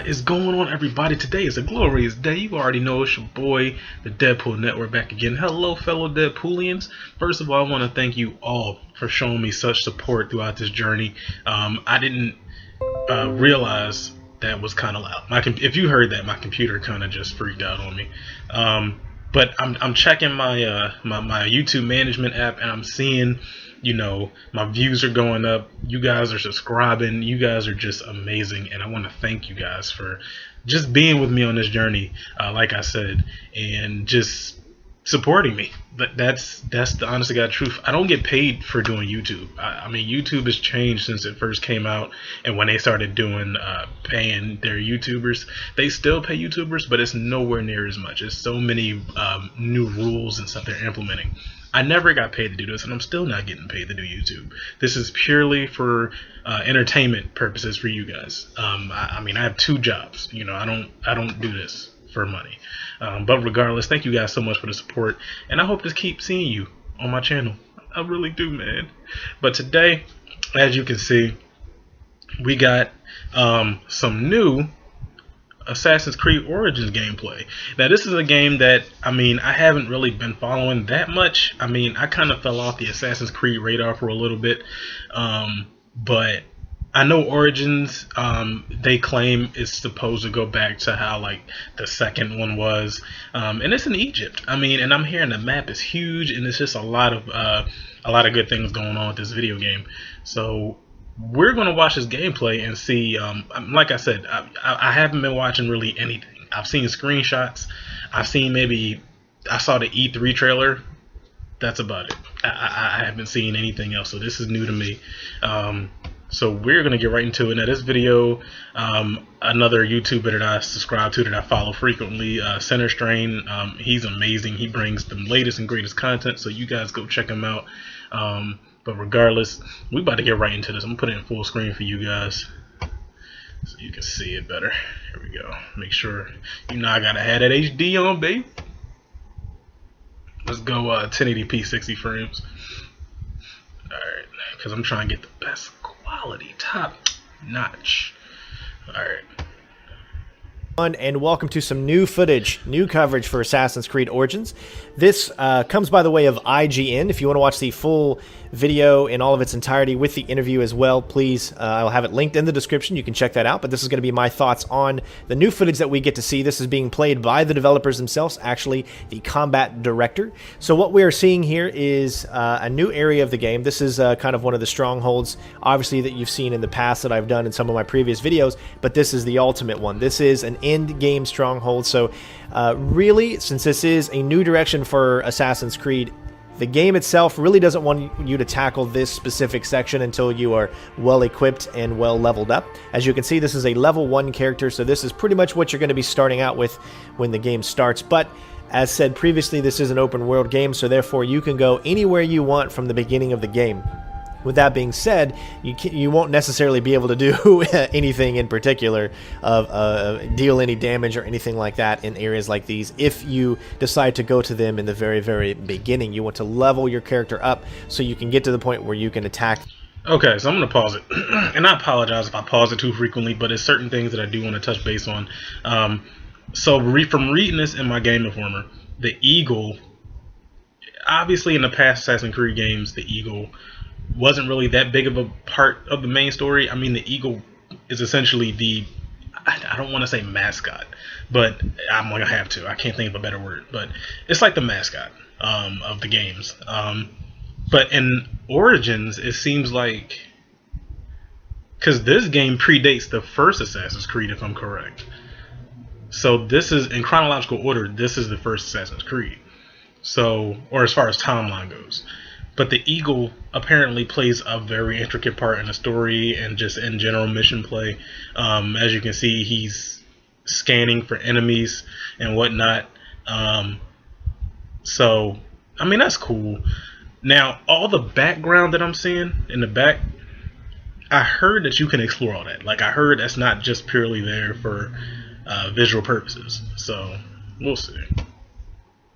is going on, everybody? Today is a glorious day. You already know it's your boy, the Deadpool Network, back again. Hello, fellow Deadpoolians. First of all, I want to thank you all for showing me such support throughout this journey. I didn't realize that was kind of loud. If you heard that, my computer kind of just freaked out on me. But I'm checking my my YouTube management app, and I'm seeing, you know, my views are going up. You guys are subscribing. You guys are just amazing, and I want to thank you guys for just being with me on this journey, like I said, and just supporting me. But that's the honest to God truth. I don't get paid for doing YouTube. I mean, YouTube has changed since it first came out, and when they started doing paying their YouTubers, they still pay YouTubers, but it's nowhere near as much. There's so many new rules and stuff they're implementing. I never got paid to do this, and I'm still not getting paid to do YouTube. This is purely for entertainment purposes for you guys. I mean, I have two jobs. You know, I don't do this for money. But regardless, thank you guys so much for the support, and I hope to keep seeing you on my channel. I really do, man. But today, as you can see, we got some new Assassin's Creed Origins gameplay. Now, this is a game that, I mean, I haven't really been following that much. I mean, I kind of fell off the Assassin's Creed radar for a little bit, but I know Origins, they claim it's supposed to go back to how, like, the second one was, and it's in Egypt. I mean, and I'm hearing the map is huge, and it's just a lot of good things going on with this video game. So we're gonna watch this gameplay and see. Like I said, I haven't been watching really anything. I've seen screenshots. I saw the E3 trailer. That's about it. I haven't seen anything else. So this is new to me. So we're gonna get right into it. Now, this video, another YouTuber that I subscribe to, that I follow frequently, Center Strain. He's amazing. He brings the latest and greatest content. So you guys go check him out. But regardless, we about to get right into this. I'm gonna put it in full screen for you guys so you can see it better. Here we go. Make sure, you know, I gotta have that HD on, babe. Let's go 1080p 60 frames. Alright, because I'm trying to get the best quality, top notch. Alright. And welcome to some new footage, new coverage for Assassin's Creed Origins. This comes by the way of IGN. If you want to watch the full video in all of its entirety with the interview as well, please, I'll have it linked in the description. You can check that out. But this is going to be my thoughts on the new footage that we get to see. This is being played by the developers themselves, actually the combat director. So what we are seeing here is a new area of the game. This is kind of one of the strongholds, obviously, that you've seen in the past that I've done in some of my previous videos, but this is the ultimate one. This is an end-game stronghold. So really, since this is a new direction for Assassin's Creed, the game itself really doesn't want you to tackle this specific section until you are well equipped and well leveled up. As you can see, this is a level 1 character, so this is pretty much what you're going to be starting out with when the game starts. But as said previously, this is an open world game, so therefore you can go anywhere you want from the beginning of the game. With that being said, you won't necessarily be able to do anything in particular of deal any damage or anything like that in areas like these if you decide to go to them in the very, very beginning. You want to level your character up so you can get to the point where you can attack. Okay, so I'm going to pause it. And I apologize if I pause it too frequently, but it's certain things that I do want to touch base on. From reading this in my Game Informer, the Eagle, obviously in the past Assassin's Creed games, the Eagle wasn't really that big of a part of the main story. I mean, the Eagle is essentially the, I don't want to say mascot, but I'm going to have to. I can't think of a better word, but it's like the mascot of the games. But in Origins, it seems like, because this game predates the first Assassin's Creed, if I'm correct. So this is, in chronological order, this is the first Assassin's Creed. So, or as far as timeline goes. But the Eagle apparently plays a very intricate part in the story and just in general mission play. As you can see, he's scanning for enemies and whatnot. So, I mean, that's cool. Now, all the background that I'm seeing in the back, I heard that you can explore all that. Like, I heard that's not just purely there for visual purposes. So, we'll see.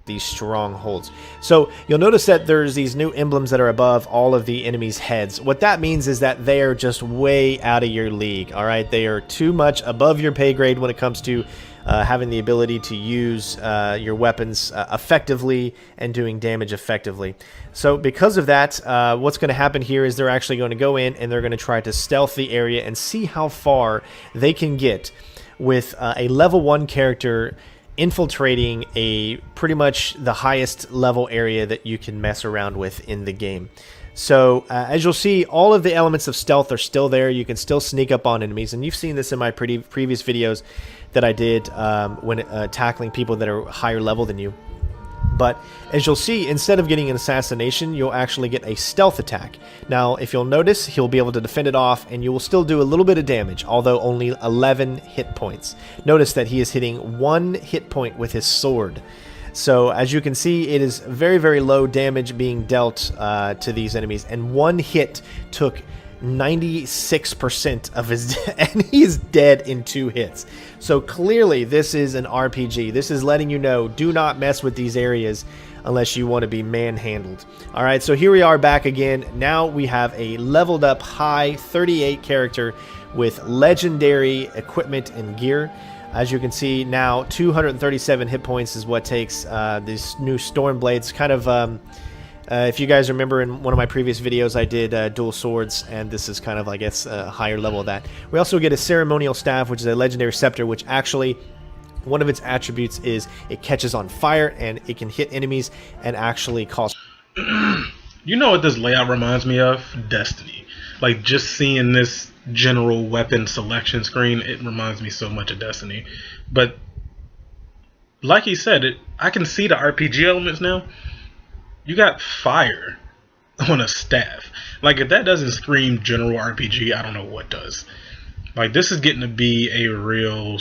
these strongholds. So you'll notice that there's these new emblems that are above all of the enemies' heads. What that means is that they are just way out of your league. All right, they are too much above your pay grade when it comes to having the ability to use your weapons effectively and doing damage effectively. So because of that, what's going to happen here is they're actually going to go in and they're going to try to stealth the area and see how far they can get with a level 1 character infiltrating a pretty much the highest level area that you can mess around with in the game. So as you'll see, all of the elements of stealth are still there. You can still sneak up on enemies, and you've seen this in my previous videos that I did when tackling people that are higher level than you. But as you'll see, instead of getting an assassination, you'll actually get a stealth attack. Now, if you'll notice, he'll be able to defend it off, and you will still do a little bit of damage, although only 11 hit points. Notice that he is hitting 1 hit point with his sword. So, as you can see, it is very, very low damage being dealt to these enemies, and 1 hit took 96% of his and he is dead in 2 hits. So clearly this is an RPG. This is letting you know, do not mess with these areas unless you want to be manhandled. All right, so here we are back again. Now we have a leveled up high 38 character with legendary equipment and gear. As you can see now, 237 hit points is what takes these new Storm Blades. Kind of if you guys remember, in one of my previous videos I did dual swords, and this is kind of, I guess, a higher level of that. We also get a ceremonial staff, which is a legendary scepter, which actually, one of its attributes is it catches on fire and it can hit enemies and actually cause... You know what this layout reminds me of? Destiny. Like, just seeing this general weapon selection screen, it reminds me so much of Destiny. But like he said, I can see the RPG elements now. You got fire on a staff. Like, if that doesn't scream general RPG, I don't know what does. Like, this is getting to be a real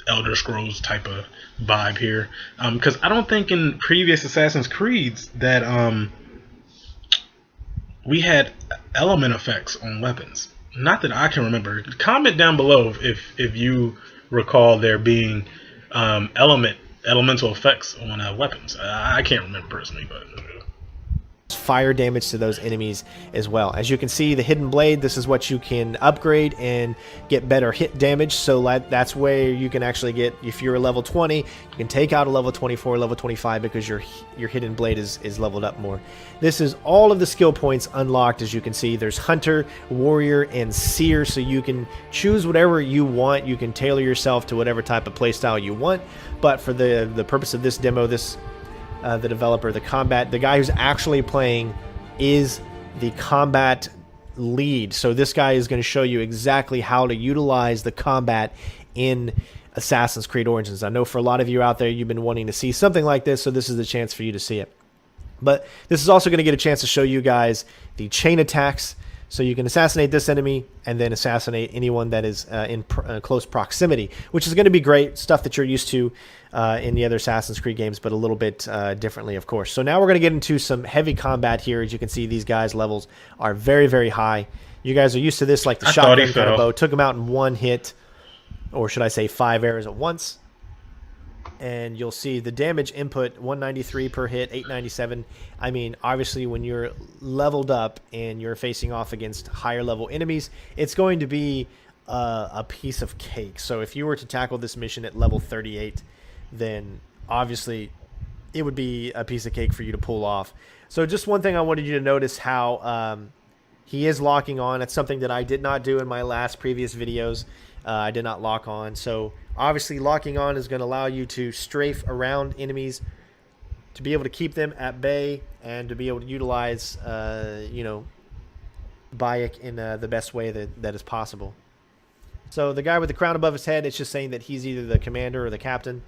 Elder Scrolls type of vibe here. Because I don't think in previous Assassin's Creeds that we had element effects on weapons. Not that I can remember. Comment down below if you recall there being elemental effects on weapons. I can't remember personally, but fire damage to those enemies as well. As you can see, the hidden blade, this is what you can upgrade and get better hit damage. So that's where you can actually get, if you're a level 20, you can take out a level 24, level 25, because your hidden blade is leveled up more. This is all of the skill points unlocked. As you can see, there's Hunter, Warrior, and Seer, so you can choose whatever you want. You can tailor yourself to whatever type of playstyle you want, but for the purpose of this demo, the developer, the guy who's actually playing is the combat lead. So this guy is going to show you exactly how to utilize the combat in Assassin's Creed Origins. I know for a lot of you out there, you've been wanting to see something like this, so this is the chance for you to see it. But this is also going to get a chance to show you guys the chain attacks. So you can assassinate this enemy and then assassinate anyone that is in close proximity, which is going to be great stuff that you're used to in the other Assassin's Creed games, but a little bit differently, of course. So now we're going to get into some heavy combat here. As you can see, these guys' levels are very, very high. You guys are used to this, like the shotgun kind of bow. Took him out in 1 hit, or should I say 5 arrows at once. And you'll see the damage input, 193 per hit, 897. I mean, obviously, when you're leveled up and you're facing off against higher level enemies, it's going to be a piece of cake. So if you were to tackle this mission at level 38, then obviously it would be a piece of cake for you to pull off. So just one thing I wanted you to notice, how he is locking on. That's something that I did not do in my previous videos. I did not lock on. So obviously locking on is going to allow you to strafe around enemies, to be able to keep them at bay, and to be able to utilize Bayek in the best way that is possible. So the guy with the crown above his head, it's just saying that he's either the commander or the captain,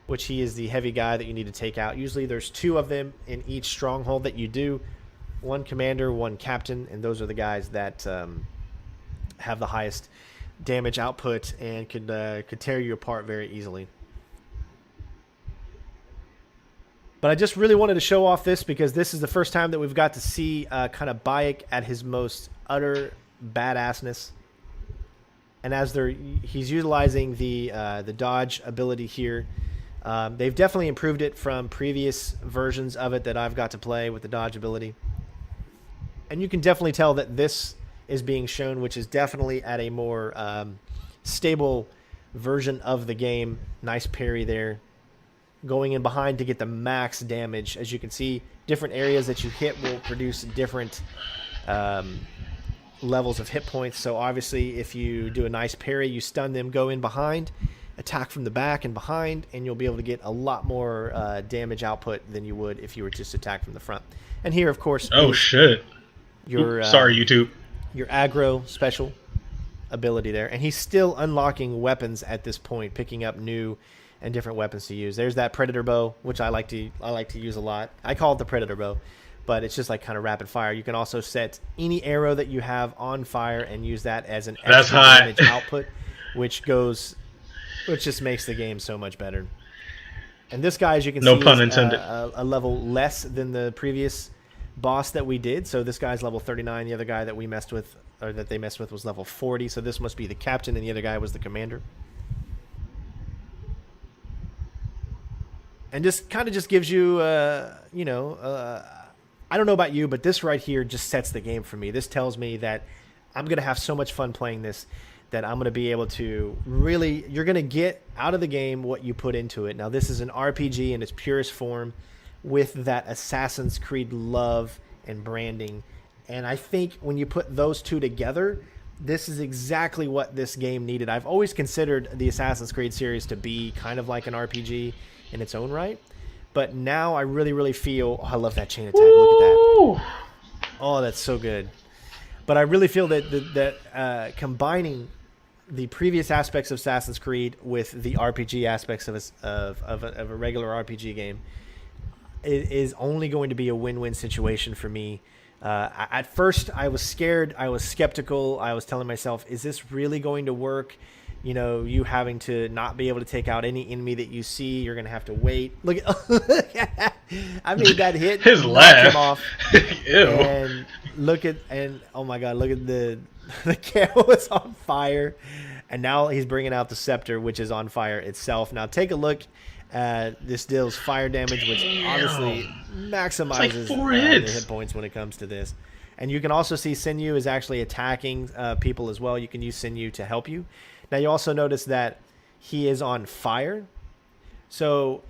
which he is the heavy guy that you need to take out. Usually there's 2 of them in each stronghold that you do. 1 commander, 1 captain, and those are the guys that have the highest damage output and could tear you apart very easily. But I just really wanted to show off this because this is the first time that we've got to see kind of Bayek at his most utter badassness. And as he's utilizing the dodge ability here, They've definitely improved it from previous versions of it that I've got to play with the dodge ability. And you can definitely tell that this is being shown, which is definitely at a more stable version of the game. Nice parry there. Going in behind to get the max damage. As you can see, different areas that you hit will produce different levels of hit points. So obviously, if you do a nice parry, you stun them, go in behind, attack from the back and behind, and you'll be able to get a lot more damage output than you would if you were just attacked from the front. And here, of course, oh shit! Your sorry, YouTube. Your aggro special ability there, and he's still unlocking weapons at this point, picking up new and different weapons to use. There's that Predator bow, which I like to use a lot. I call it the Predator bow, but it's just like kind of rapid fire. You can also set any arrow that you have on fire and use that as an extra damage output, which just makes the game so much better. And this guy, as you can see, pun intended, a level less than the previous boss that we did. So this guy's level 39. The other guy that we messed with, or that they messed with, was level 40. So this must be the captain, and the other guy was the commander. And just kind of just gives you, I don't know about you, but this right here just sets the game for me. This tells me that I'm going to have so much fun playing this, that I'm going to be able to really, you're going to get out of the game what you put into it. Now, this is an RPG in its purest form with that Assassin's Creed love and branding. And I think when you put those two together, this is exactly what this game needed. I've always considered the Assassin's Creed series to be kind of like an RPG in its own right, but now I really, really feel, I love that chain attack. Look at that. Oh, that's so good. But I really feel that combining the previous aspects of Assassin's Creed with the RPG aspects of a regular RPG game is only going to be a win-win situation for me. At first, I was scared. I was skeptical. I was telling myself, is this really going to work? You know, you having to not be able to take out any enemy that you see. You're going to have to wait. Look at I made that hit. His laugh. Him off. Ew. And oh my God, look at the camel is on fire. And now he's bringing out the scepter, which is on fire itself. Now take a look at this deals fire damage, which obviously maximizes the hit points when it comes to this. And you can also see Sinew is actually attacking people as well. You can use Sinew to help you. Now you also notice that he is on fire. So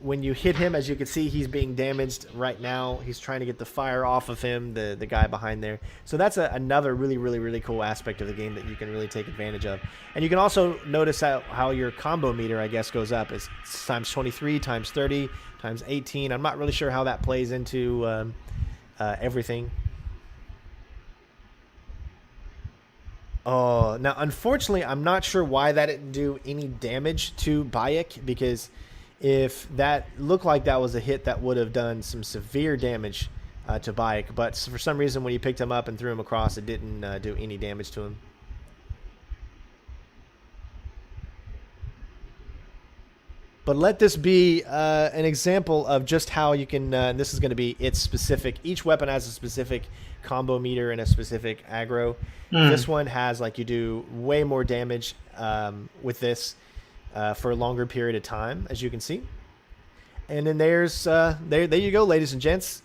when you hit him, as you can see, he's being damaged right now. He's trying to get the fire off of him, the guy behind there. So that's another really, really, really cool aspect of the game that you can really take advantage of. And you can also notice how your combo meter, I guess, goes up. It's times 23, times 30, times 18. I'm not really sure how that plays into everything. Oh, now, unfortunately, I'm not sure why that didn't do any damage to Bayek, because if that looked like that was a hit, that would have done some severe damage to Bayek. But for some reason, when you picked him up and threw him across, it didn't do any damage to him. But let this be an example of just how you can, this is going to be its specific, each weapon has a specific combo meter and a specific aggro. This one has, like, you do way more damage with this for a longer period of time, as you can see. And then there's, there you go, ladies and gents.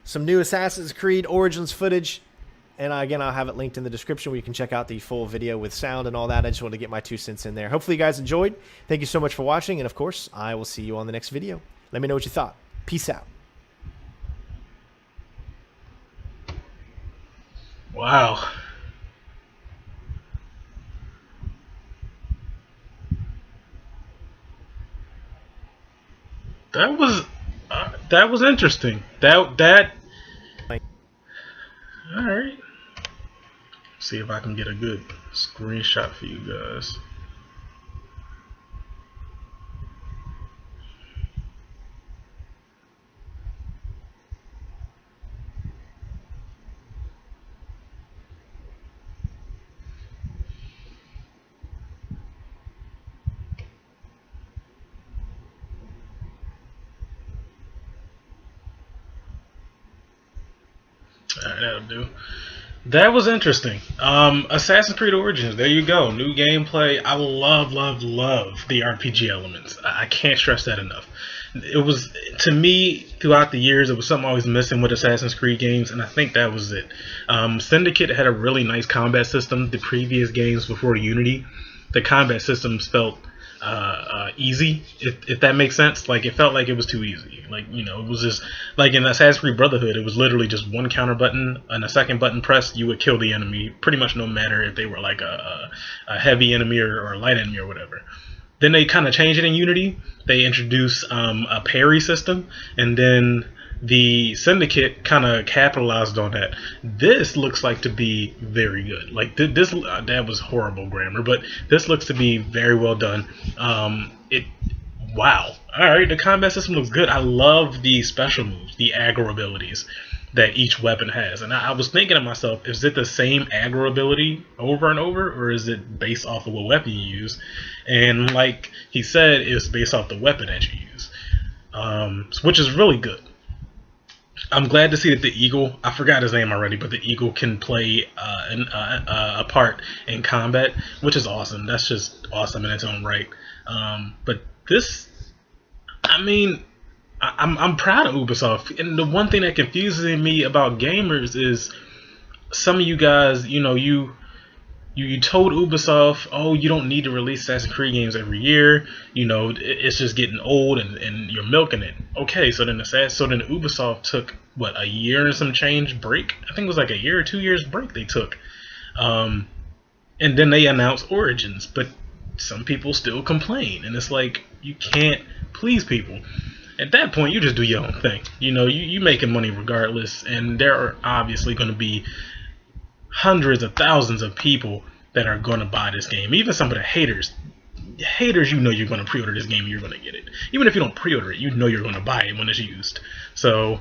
Some new Assassin's Creed Origins footage. And again, I'll have it linked in the description where you can check out the full video with sound and all that. I just wanted to get my 2 cents in there. Hopefully you guys enjoyed. Thank you so much for watching. And of course, I will see you on the next video. Let me know what you thought. Peace out. Wow. That was interesting. That all right. See if I can get a good screenshot for you guys. Alright, that'll do. That was interesting. Assassin's Creed Origins. There you go. New gameplay. I love, love, love the RPG elements. I can't stress that enough. It was, to me, throughout the years, it was something always missing with Assassin's Creed games, and I think that was it. Syndicate had a really nice combat system. The previous games before Unity, the combat systems felt easy, if that makes sense. Like, it felt like it was too easy. Like, you know, it was just like in Assassin's Creed Brotherhood, it was literally just one counter button and a second button pressed, you would kill the enemy pretty much no matter if they were like a heavy enemy or a light enemy or whatever. Then they kind of changed it in Unity. They introduced a parry system, and then the Syndicate kind of capitalized on that. This looks like to be very good. Like this, that was horrible grammar, but this looks to be very well done. Wow. All right, the combat system looks good. I love the special moves, the aggro abilities that each weapon has. And I was thinking to myself, is it the same aggro ability over and over, or is it based off of what weapon you use? And like he said, it's based off the weapon that you use, which is really good. I'm glad to see that the Eagle, I forgot his name already, but the Eagle can play a part in combat, which is awesome. That's just awesome in its own right. But this, I mean, I'm proud of Ubisoft. And the one thing that confuses me about gamers is some of you guys, you know, you told Ubisoft, oh, you don't need to release Assassin's Creed games every year. You know, it's just getting old and you're milking it. Okay, so then Ubisoft took, what, a year and some change break? I think it was like a year or 2 years break they took. And then they announced Origins, but some people still complain. And it's like, you can't please people. At that point, you just do your own thing. You know, you making money regardless, and there are obviously going to be hundreds of thousands of people that are going to buy this game. Even some of the haters, you know you're going to pre-order this game, you're going to get it. Even if you don't pre-order it, you know you're going to buy it when it's used. So,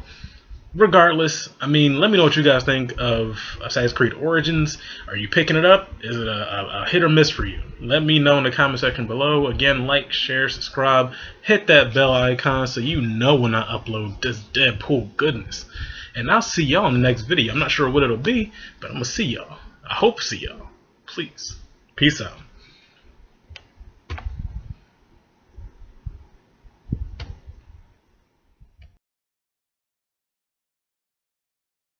regardless, I mean, let me know what you guys think of Assassin's Creed Origins. Are you picking it up? Is it a hit or miss for you? Let me know in the comment section below. Again, like, share, subscribe, hit that bell icon so you know when I upload this Deadpool goodness. And I'll see y'all in the next video. I'm not sure what it'll be, but I'm going to see y'all. I hope to see y'all. Please. Peace out.